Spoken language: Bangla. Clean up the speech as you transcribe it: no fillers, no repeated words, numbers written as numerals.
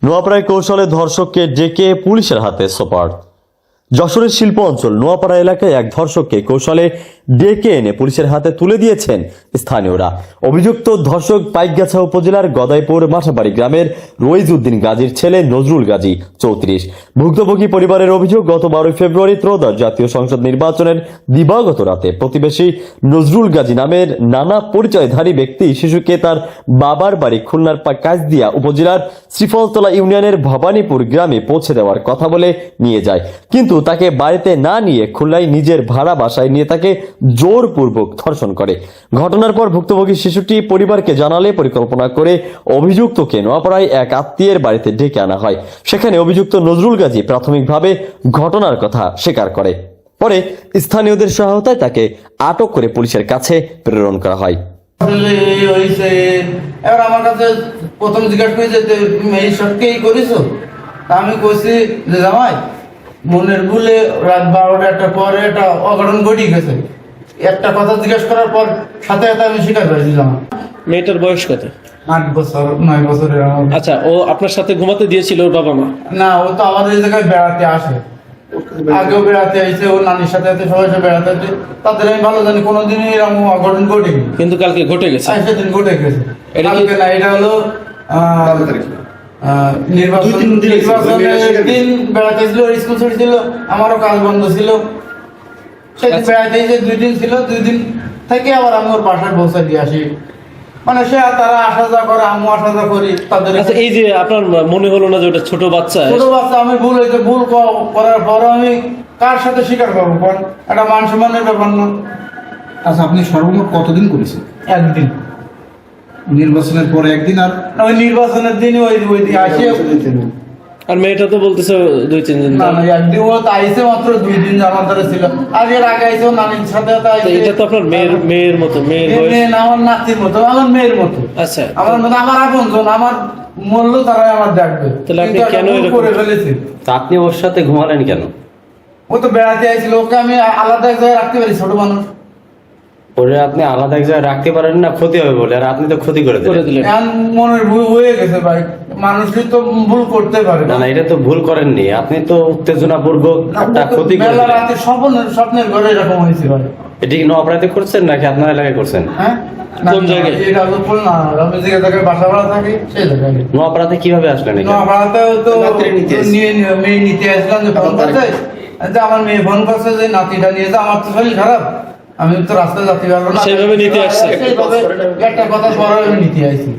নোয়াপাড়ায় কৌশলে ধর্ষককে ডেকে পুলিশের হাতে সোপর্দ। যশোরের শিল্প অঞ্চল নোয়াপাড়া এলাকায় এক ধর্ষককে কৌশলে ডেকে এনে পুলিশের হাতে তুলে দিয়েছেন স্থানীয়রা। অভিযুক্ত ধর্ষক পাইকগাছা উপজেলার গদাইপুর মাঠাবাড়ি গ্রামের রইজউদ্দিন গাজীর ছেলে নজরুল গাজী 34। ভুক্তভোগী পরিবারের অভিযোগ, গত 12 ফেব্রুয়ারি ত্রয়োদশ জাতীয় সংসদ নির্বাচনের দিবাগত রাতে প্রতিবেশী নজরুল গাজী নামের নানা পরিচয়ধারী ব্যক্তি শিশুকে তার বাবার বাড়ি খুলনার কাজদিয়া উপজেলার শ্রীফলতলা ইউনিয়নের ভবানীপুর গ্রামে পৌঁছে দেওয়ার কথা বলে নিয়ে যায়, কিন্তু তাকে বাড়িতে না নিয়ে খুলনায় নিজের ভাড়া বাসায় নিয়ে তাকে জোরপূর্বক ধর্ষণ করে। ঘটনার পর ভুক্তভোগী শিশুটি পরিবারকে জানালে পরিকল্পনা করে অভিযুক্তকে নোয়াপাড়ায় এক আত্মীয়ের বাড়িতে ডেকে আনা হয়। সেখানে অভিযুক্ত নজরুল গাজী প্রাথমিকভাবে ঘটনার কথা স্বীকার করে। পরে স্থানীয়দের সহায়তায় তাকে আটক করে পুলিশের কাছে প্রেরণ করা হয়। এবার আমার কাছে প্রথম জিজ্ঞাসা করেছে যে এই সবকেই করেছো। আমি কইছি যে জামাই মনের ভুলে রাত 12টা পরে একটা অঘটন ঘটে গেছে। একটা কথা জিজ্ঞেস করার পর সাথে সাথে আমি স্বীকার করেছি জামাই। মেয়েটার বয়স কত? 8 বছর 9 বছরের। আচ্ছা, ও আপনার সাথে ঘুমাতে দিয়েছিল ওর বাবা মা? না, ও তো আমাদের এই জায়গায় বেড়াতে আসে, আগেও বেড়াতে আইছে, ওর নানির সাথে সবাই সাথে বেড়াতে আসে। তাদের আমি ভালো জানি কোনোদিনই এরকম অঘটন ঘটেনি, কিন্তু কালকে ঘটে গেছে। সেদিন ঘটে গেছে। এটা কি- কালকে না, এটা হলো নির্বাচনের দিন বেড়াতে ছিল, স্কুল ছুটি ছিল, আমারও কাজ বন্ধ ছিল। সেদিন বেড়াতে যে 2 দিন ছিল, 2 দিন থেকে আবার আমি ওর বাসায় পৌঁছে দিয়ে আসি। মানে সে তারা আসা যাওয়া করে, আমিও আসা যাওয়া করি তাদের। আচ্ছা, এই যে আপনার মনে হলো না যে ওটা ছোট বাচ্চা? ছোট বাচ্চা, আমি ভুল হয়েছে, ভুল করার পরও আমি কার সাথে স্বীকার করবো? কারণ একটা মান সম্মানের ব্যাপার না। আচ্ছা, আপনি সর্বমোট কতদিন করেছেন? একদিন, নির্বাচনের পরে একদিন, আর ওই নির্বাচনের দিনই ওই দিন আসি। আর মেয়েটা তো বলতেছে 2-3 দিন। না না, একদিন ও তো আইসে মাত্র 2 দিন আমার ধরে ছিল। আর এর আগে আইসে নানির সাথে তো এটা তো আপনার মেয়ের মতো, মেয়ের বয়স। মেয়ে না, আমার নাতির মতো, আমার মেয়ের মতো। আচ্ছা, আমার মতো, আমার আপনজন, আমার মূল্য তারাই আমার দেখবে। তাহলে আপনি কিন্তু কেন একটা ভুল এরকম করে ফেলেছি? তা আপনি ওর সাথে ঘুমালেন কেন? ও তো বেড়াতে আইছিল, ওকে আমি আলাদা এক জায়গায় রাখতে পারি, ছোট মানুষ। ওরে আপনি আলাদা এক জায়গায় রাখতে পারেন না, ক্ষতি হবে বলে, আর আপনি তো ক্ষতি করে করে দিলেন। দিলেন। এখন মনের ভুল হয়ে গেছে ভাই, মানুষই তো ভুল করতে পারে। না না, এটা তো ভুল করেননি, আপনি তো উত্তেজনাপূর্বক একটা ক্ষতি করে মেলা দিলেন। রাতে স্বপ্নের ঘরে এরকম হয়েছে ভাই। এটি কি নোয়াপাড়াতে করছেন নাকি আপনার এলাকায় করছেন? হ্যাঁ, কোন জায়গায়? এটা হলো খুলনা, আমি যে জায়গায় বাসা ভাড়া থাকি সেই জায়গায়। নোয়াপাড়াতে কিভাবে আসলেন এখানে? নোয়াপাড়াতেও তো রাত্রে নিতে আসছি। মেয়ে নিতে আসলাম, যে ফোন করছে, যে আমার মেয়ে ফোন করছে যে নাতিটা নিয়ে যা, আমার তো শরীর খারাপ, আমি তো রাস্তায় যেতে পারবো না। সেইভাবে নিতে আসছে? সেইভাবে একটা কথা পরে আমি নিতে আসছি।